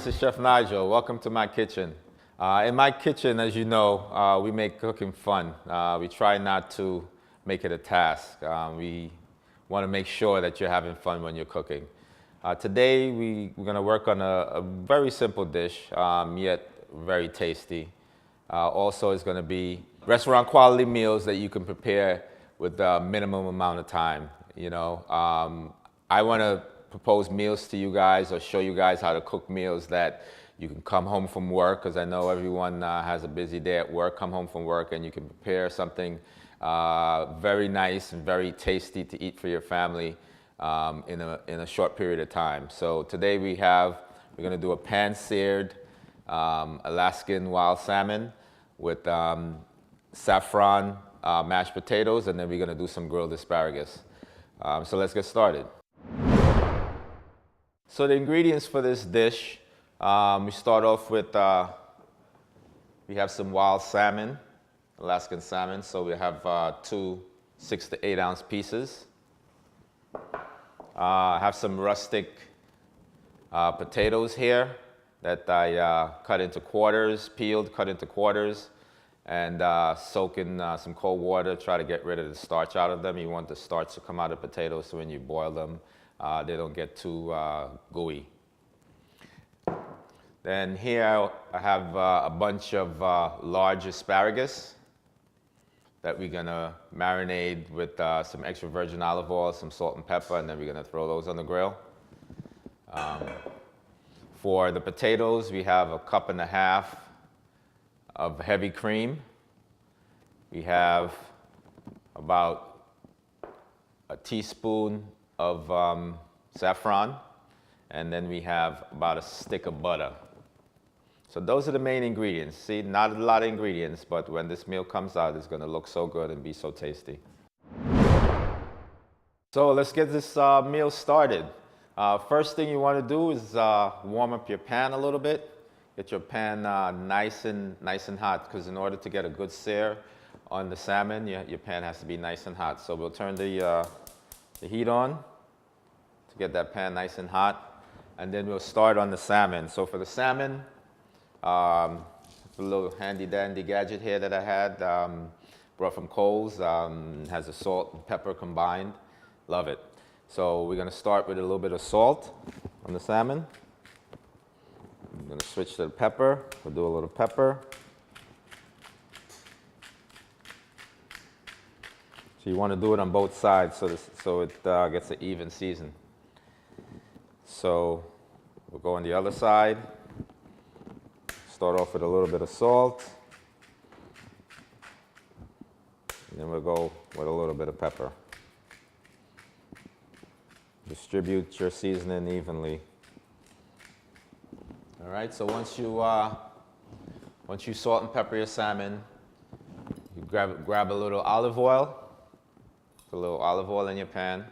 this is Chef Nigel. Welcome to my kitchen. In my kitchen, as you know, we make cooking fun. We try not to make it a task. We want to make sure that you're having fun when you're cooking. Today, we're going to work on a very simple dish, yet very tasty. Also, it's going to be restaurant quality meals that you can prepare with a minimum amount of time. You know, I want to propose meals to you guys or show you guys how to cook meals that you can come home from work, because I know everyone has a busy day at work, come home from work and you can prepare something very nice and very tasty to eat for your family in a short period of time. So today we're going to do a pan-seared Alaskan wild salmon with saffron mashed potatoes, and then we're going to do some grilled asparagus. So let's get started. So the ingredients for this dish, we start off with, we have some wild salmon, Alaskan salmon. So we have two 6 to 8 ounce pieces. I have some rustic potatoes here that I cut into quarters, peeled, cut into quarters, and soak in some cold water, try to get rid of the starch out of them. You want the starch to come out of potatoes so when you boil them, they don't get too gooey. Then here I have a bunch of large asparagus that we're gonna marinate with some extra virgin olive oil, some salt and pepper, and then we're gonna throw those on the grill. For the potatoes, we have 1.5 cups of heavy cream. We have about a teaspoon of saffron, and then we have about a stick of butter. So those are the main ingredients. See, not a lot of ingredients, but when this meal comes out, it's gonna look so good and be so tasty. So let's get this meal started. First thing you wanna do is warm up your pan a little bit. Get your pan nice and hot, because in order to get a good sear on the salmon, your pan has to be nice and hot. So we'll turn the heat on to get that pan nice and hot, and then we'll start on the salmon. So for the salmon, a little handy dandy gadget here that I had, brought from Kohl's, has the salt and pepper combined. Love it. So we're gonna start with a little bit of salt on the salmon. I'm gonna switch to the pepper. We'll do a little pepper. So you want to do it on both sides so it gets an even season. So we'll go on the other side. Start off with a little bit of salt. And then we'll go with a little bit of pepper. Distribute your seasoning evenly. All right, so once you salt and pepper your salmon, you grab a little olive oil. Put a little olive oil in your pan.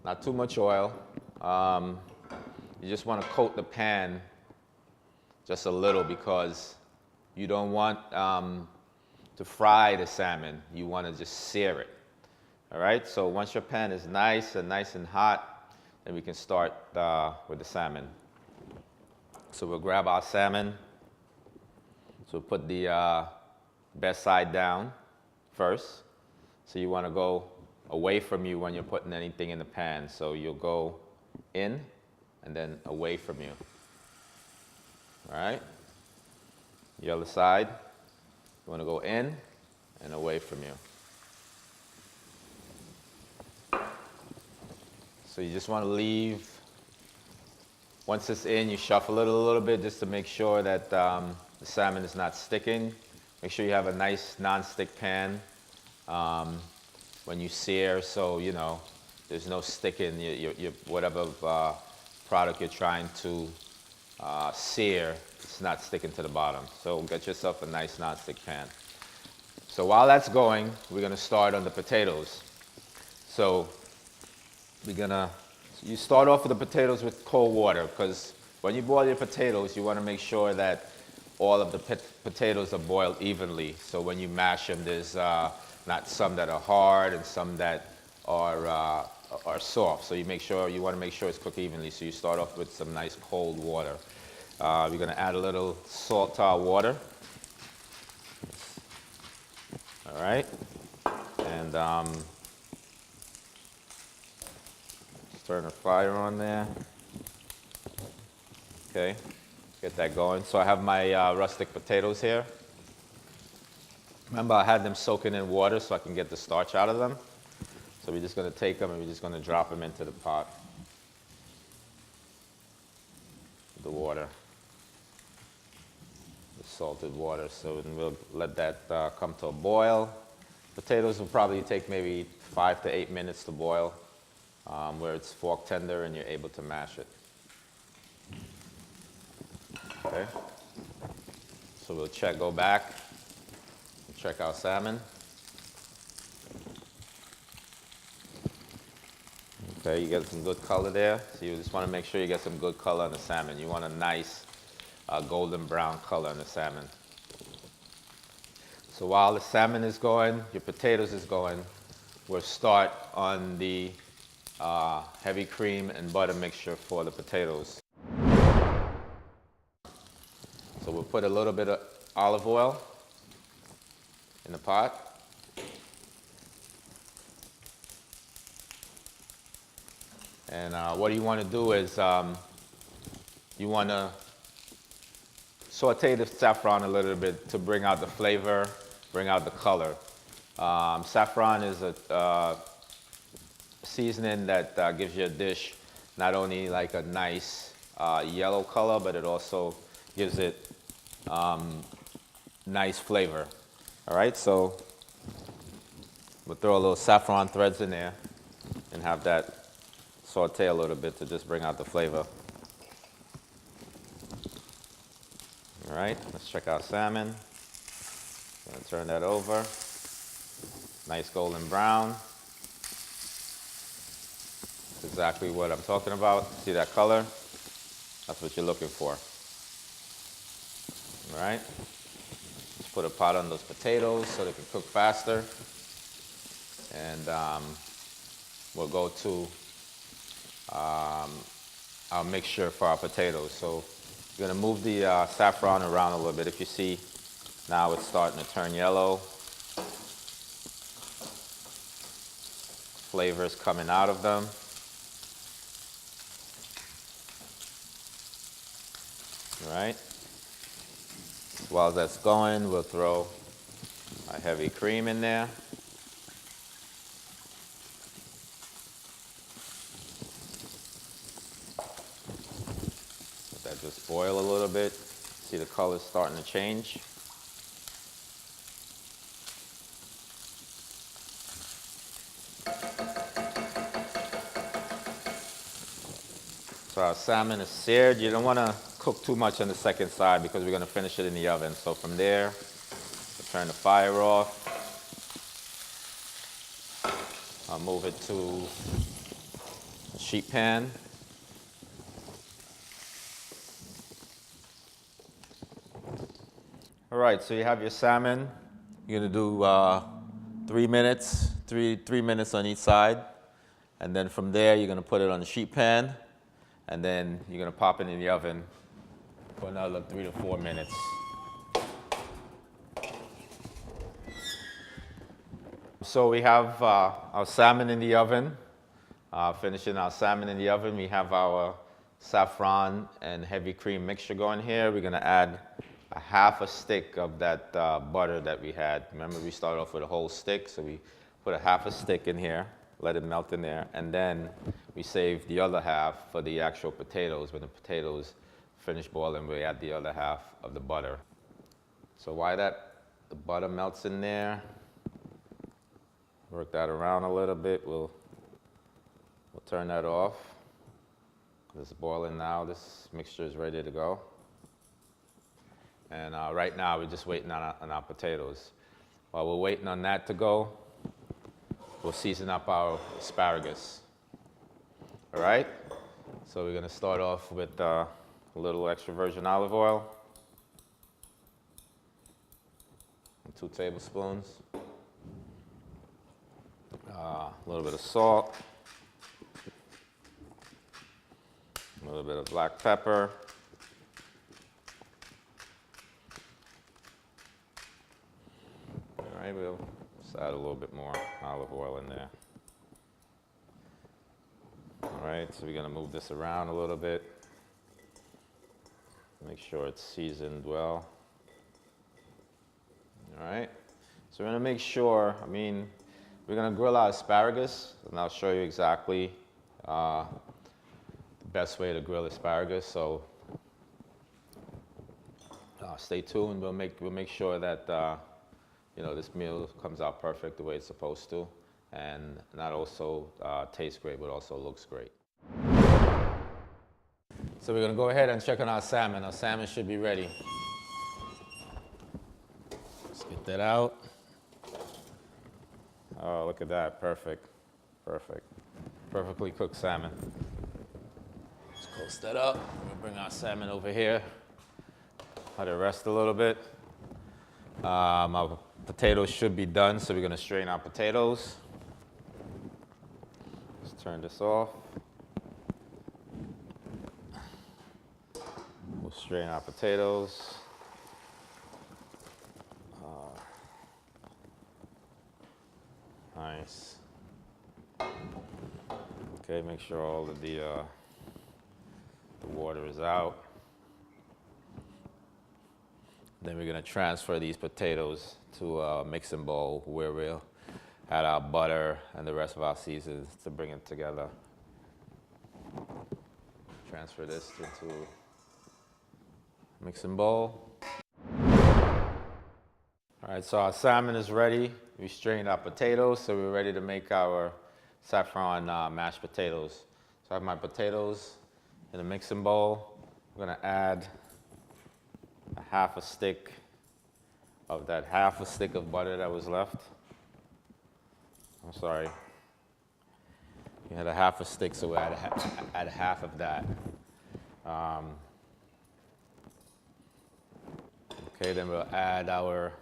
Not too much oil. You just want to coat the pan just a little, because you don't want to fry the salmon. You want to just sear it. All right, so once your pan is nice and hot, then we can start with the salmon. So we'll grab our salmon. So we'll put the best side down first. So you want to go away from you when you're putting anything in the pan. So you'll go in and then away from you. All right? The other side, you want to go in and away from you. So you just want to leave. Once it's in, you shuffle it a little bit just to make sure that the salmon is not sticking. Make sure you have a nice non-stick pan when you sear, so you know there's no sticking. Whatever product you're trying to sear, it's not sticking to the bottom. So get yourself a nice non-stick pan. So while that's going, we're going to start on the potatoes. So you start off with the potatoes with cold water, because when you boil your potatoes, you want to make sure that all of the potatoes are boiled evenly. So when you mash them, there's not some that are hard and some that are are soft. So you want to make sure it's cooked evenly. So you start off with some nice cold water. We're going to add a little salt to our water. All right, and turn the fire on there. Okay, get that going. So I have my rustic potatoes here. Remember, I had them soaking in water so I can get the starch out of them. So we're just going to take them and we're just going to drop them into the pot. The water. The salted water. So we'll let that come to a boil. Potatoes will probably take maybe 5 to 8 minutes to boil, where it's fork tender and you're able to mash it. Okay. So we'll go back, and check our salmon. Okay, you get some good color there. So you just want to make sure you get some good color on the salmon. You want a nice golden brown color on the salmon. So while the salmon is going, your potatoes is going, we'll start on the heavy cream and butter mixture for the potatoes. So we'll put a little bit of olive oil in the pot. And what you want to do is you want to saute the saffron a little bit to bring out the flavor, bring out the color. Saffron is a seasoning that gives your dish not only like a nice yellow color, but it also gives it nice flavor. All right, so we'll throw a little saffron threads in there and have that saute a little bit to just bring out the flavor. All right, let's check our salmon. Gonna turn that over. Nice golden brown. That's exactly what I'm talking about. See that color? That's what you're looking for. All right. Let's put a pot on those potatoes so they can cook faster. And we'll go to our mixture for our potatoes. So you're gonna move the saffron around a little bit. If you see, now it's starting to turn yellow. Flavors coming out of them. All right. While that's going, we'll throw a heavy cream in there. Let that just boil a little bit. See the color starting to change. So our salmon is seared. You don't want to cook too much on the second side because we're going to finish it in the oven. So from there, we'll turn the fire off. I'll move it to a sheet pan. All right, so you have your salmon. You're going to do 3 minutes, three minutes on each side. And then from there, you're going to put it on the sheet pan. And then you're going to pop it in the oven for another 3 to 4 minutes. So we have our salmon in the oven. Finishing our salmon in the oven, we have our saffron and heavy cream mixture going here. We're going to add a half a stick of that butter that we had. Remember, we started off with a whole stick, so we put a half a stick in here, let it melt in there, and then we save the other half for the actual potatoes. When the potatoes finish boiling, we add the other half of the butter. So while the butter melts in there, work that around a little bit. We'll turn that off. It's boiling now. This mixture is ready to go. And right now, we're just waiting on our potatoes. While we're waiting on that to go, we'll season up our asparagus. All right? So we're going to start off with a little extra virgin olive oil. 2 tablespoons. A little bit of salt. bit of black pepper. All right, we'll just add a little bit more olive oil in there. All right, so we're gonna move this around a little bit. Make sure it's seasoned well. All right, so we're gonna make sure, we're gonna grill our asparagus, and I'll show you exactly the best way to grill asparagus. So stay tuned. We'll make sure that this meal comes out perfect the way it's supposed to, and not also tastes great, but also looks great. So we're gonna go ahead and check on our salmon. Our salmon should be ready. Let's get that out. Oh, look at that, perfect, perfect. Perfectly cooked salmon. Let's close that up. We'll bring our salmon over here. Let it rest a little bit. Our potatoes should be done, so we're gonna strain our potatoes. Let's turn this off. We'll strain our potatoes. Nice. Okay, make sure all of the water is out. Then we're gonna transfer these potatoes to a mixing bowl where we'll add our butter and the rest of our seasons to bring it together. Transfer this into a mixing bowl. All right, so our salmon is ready. We strained our potatoes, so we're ready to make our saffron mashed potatoes. So I have my potatoes in a mixing bowl. I'm gonna add a half a stick of butter that was left. I'm sorry. You had a half a stick, so we add half of that. Okay, then we'll add our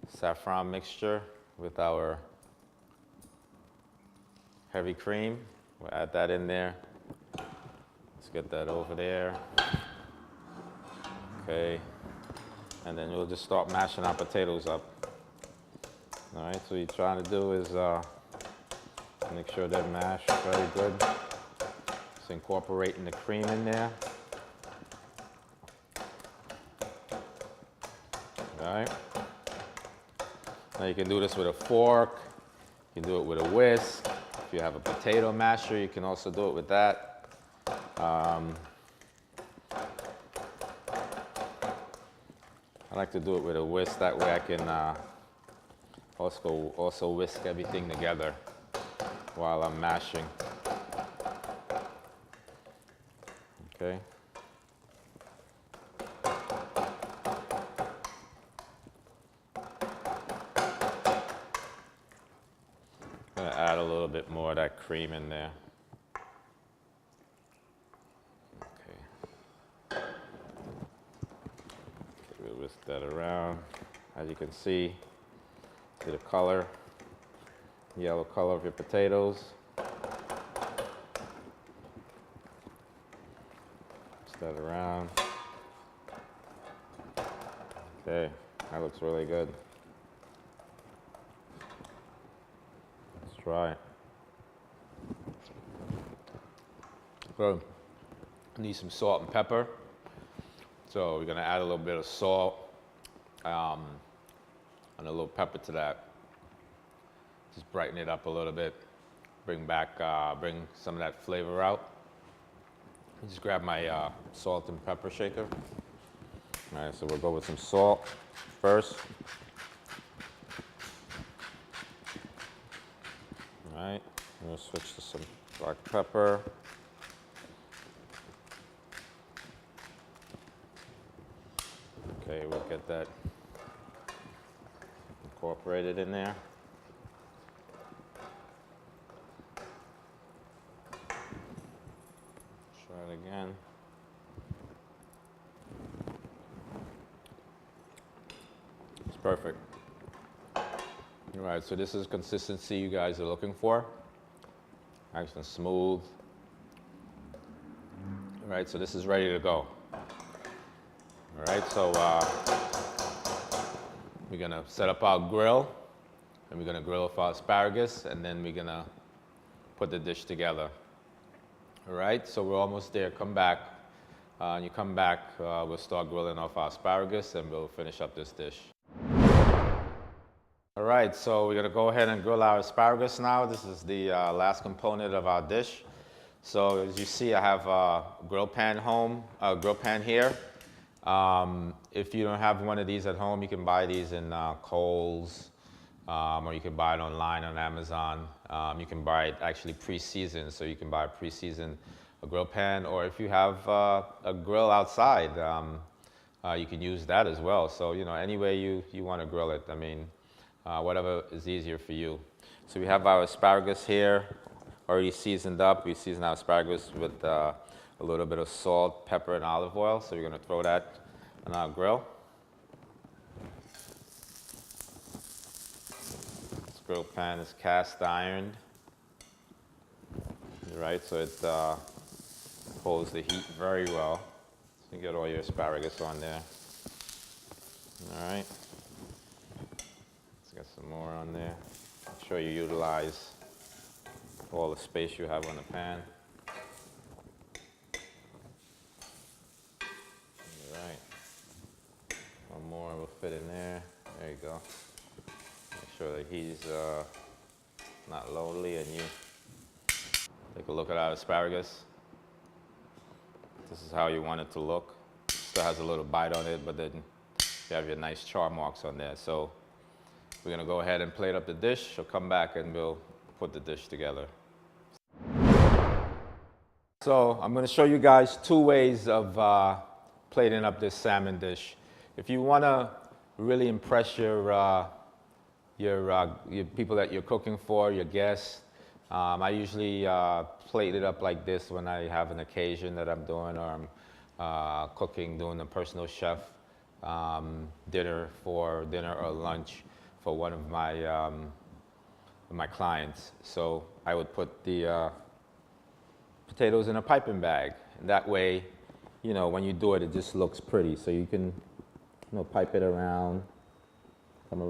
saffron mixture with our heavy cream. We'll add that in there. Let's get that over there. Okay, and then we'll just start mashing our potatoes up. All right, so what you're trying to do is make sure they're mashed very good. Just incorporating the cream in there. All right. Now you can do this with a fork. You can do it with a whisk. If you have a potato masher, you can also do it with that. I like to do it with a whisk. That way I can also whisk everything together while I'm mashing. Okay. I'm gonna add a little bit more of that cream in there. Okay. We'll whisk that around. As you can see the color, yellow color of your potatoes. Whisk that around. Okay, that looks really good. Let's try it. So, I need some salt and pepper. So we're gonna add a little bit of salt and a little pepper to that. Just brighten it up a little bit. Bring some of that flavor out. Just grab my salt and pepper shaker. All right, so we'll go with some salt first. All right, we'll switch to some black pepper. Okay, we'll get that incorporated in there. Try it again. It's perfect. All right, so this is consistency you guys are looking for. Nice and smooth. right, so this is ready to go. All right, so we're gonna set up our grill, and we're gonna grill up our asparagus, and then we're gonna put the dish together. All right, so we're almost there. Come back. You come back, we'll start grilling off our asparagus, and we'll finish up this dish. All right, so we're gonna go ahead and grill our asparagus now. This is the last component of our dish. So as you see, I have a grill pan here. If you don't have one of these at home, you can buy these in Kohl's, or you can buy it online on Amazon. You can buy it actually pre-seasoned, so you can buy a pre-seasoned grill pan, or if you have a grill outside, you can use that as well. So, you know, any way you want to grill it, I mean, whatever is easier for you. So we have our asparagus here, already seasoned up. We season our asparagus with a little bit of salt, pepper, and olive oil. So we're gonna throw that on our grill. This grill pan is cast ironed, right? So it holds the heat very well. So you get all your asparagus on there. All right. Let's get some more on there. Make sure you utilize all the space you have on the pan. All right. One more will fit in there. There you go. Make sure that he's not lonely, and you take a look at our asparagus. This is how you want it to look. It still has a little bite on it, but then you have your nice char marks on there. So we're gonna go ahead and plate up the dish. So come back and we'll put the dish together. So I'm gonna show you guys two ways of plating up this salmon dish. If you wanna really impress your people that you're cooking for, your guests, I usually plate it up like this when I have an occasion that I'm doing, or I'm cooking, doing a personal chef dinner or lunch for one of my clients. So I would put the potatoes in a piping bag. And that way, you know, when you do it, it just looks pretty. So you can, you know, pipe it around, come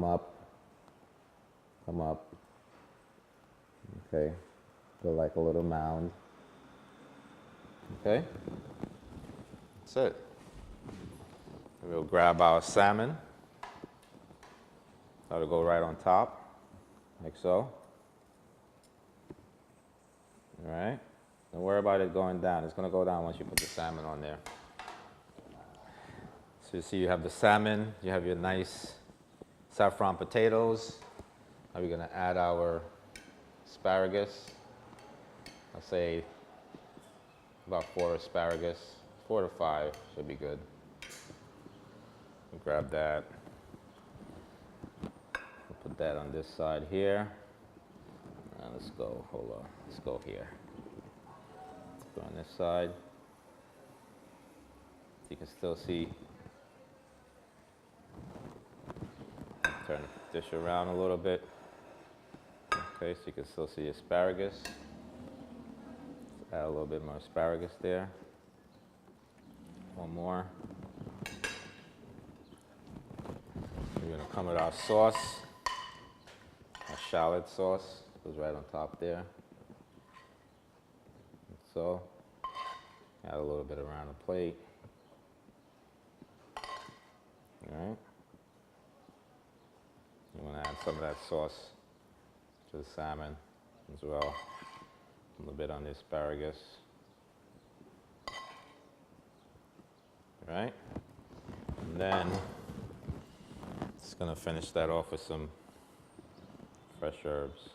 up. Okay, go like a little mound. Okay, that's it. We'll grab our salmon. That'll go right on top, like so. All right, don't worry about it going down. It's gonna go down once you put the salmon on there. So you see you have the salmon, you have your nice saffron potatoes. Now we're gonna add our asparagus. I'll say about 4 asparagus, 4 to 5 should be good. We'll grab that. We'll put that on this side here. Let's go, hold on, let's go here. Let's go on this side. You can still see. Turn the dish around a little bit. Okay, so you can still see asparagus. Let's add a little bit more asparagus there. One more. We're gonna come with our sauce, our shallot sauce. Goes right on top there. And so, add a little bit around the plate. All right. You want to add some of that sauce to the salmon as well. A little bit on the asparagus. All right. And then, just going to finish that off with some fresh herbs.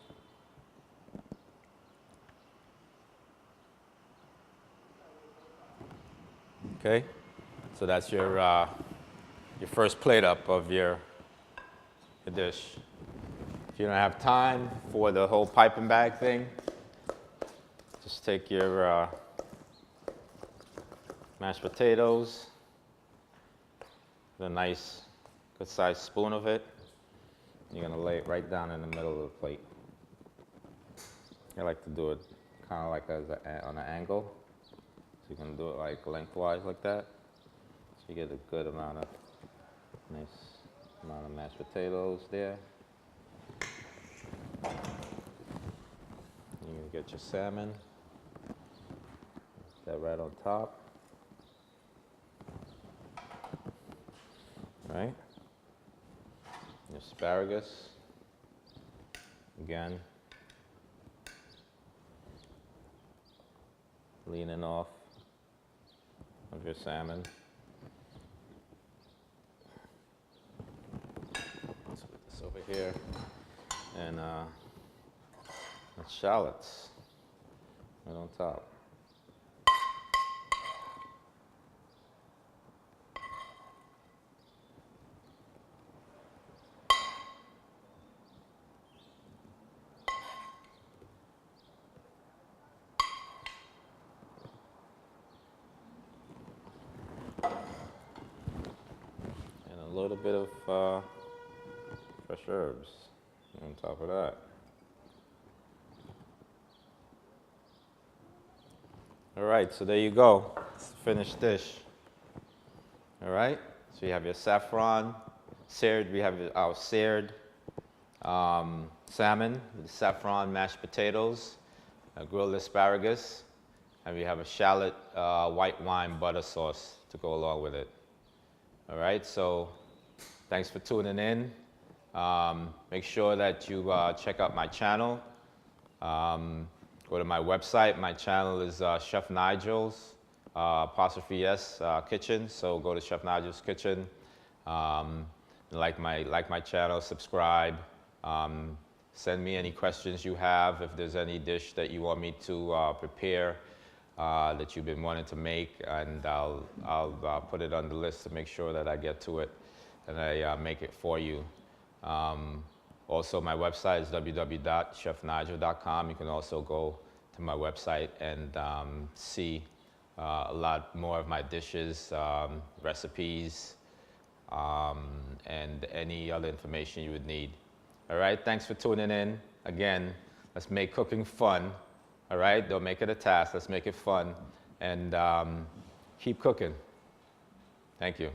Okay, so that's your first plate up of your dish. If you don't have time for the whole piping bag thing, just take your mashed potatoes, with a nice good sized spoon of it. You're gonna lay it right down in the middle of the plate. I like to do it kind of like on an angle. So you can do it like lengthwise like that. So you get a good amount of, nice amount of mashed potatoes there. You can get your salmon. That right on top. Right? Your asparagus. Again. Leaning off of your salmon. Let's put this over here. And shallots right on top. And a little bit of fresh herbs on top of that. All right, so there you go. It's the finished dish. All right, so you have your saffron, seared. We have our seared salmon with saffron mashed potatoes, a grilled asparagus, and we have a shallot white wine butter sauce to go along with it. All right, so thanks for tuning in. Make sure that you check out my channel. Go to my website. My channel is Chef Nigel's '(S) kitchen. So go to Chef Nigel's kitchen. Like my channel, subscribe. Send me any questions you have. If there's any dish that you want me to prepare that you've been wanting to make, and I'll put it on the list to make sure that I get to it and I make it for you. Also, my website is www.chefnigel.com. You can also go to my website and see a lot more of my dishes, recipes, and any other information you would need. All right, thanks for tuning in. Again, let's make cooking fun. All right, don't make it a task. Let's make it fun and keep cooking. Thank you.